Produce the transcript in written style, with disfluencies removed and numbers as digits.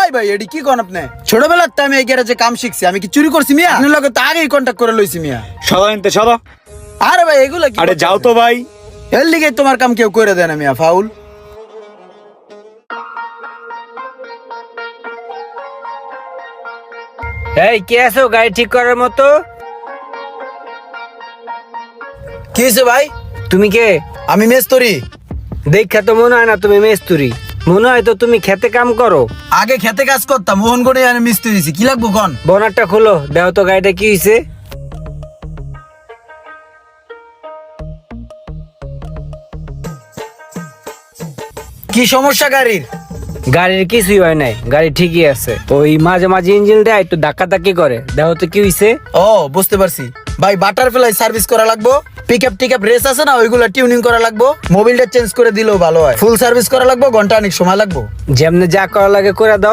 ওই ভাই এডি কি কোন আপনি ছোটবেলার তো আমি এই গ্যারেজে কাম শিখছি, আমি কি চুরি করছি মিয়া? আপনার লগে তো আগেই কন্টাক্ট করে লইছি মিয়া। সদাইতে সদা। আরে ভাই এগুলা কি? আরে যাও তো ভাই। এর লিগে তোমার কাম কেউ করে দেয় না মিয়া, ফাউল। এই কে আছো গাড়ি ঠিক করার মতো? কি হয়েছে ভাই? তুমি কে? আমি মেস্তরি। দেখা তো মনে হয় না তুমি মেস্তুরি, মনে হয় তো তুমি খেতে কাম করো। আগে খেতে কাজ করতাম, মোহনগড়ে আমি মিস্ত্রি দিছি। কি লাগবো কোন? বনারটা খোলো, দেখো তো গাড়িটা কি হয়েছে। কি সমস্যা গাড়ির? গাড়ির কিছুই হয় নাই, গাড়ি ঠিকই আছে। ওই মাঝে মাঝে ইঞ্জিন দেয় একটু ধাক্কা ধাক্কি করে, দেখো তো কি হয়েছে। ও বুঝতে পারছি ভাই, বাটারফ্লাই সার্ভিস করা লাগবো। পিকআপ টিকআপ রেস আছে না, ওইগুলা টিউনিং করা লাগবো। মোবিলটা চেঞ্জ করে দিলেও ভালো হয়। ফুল সার্ভিস করা লাগবো, ঘন্টা অনেক সময় লাগবো। যেমনে যা করা লাগে করে দাও।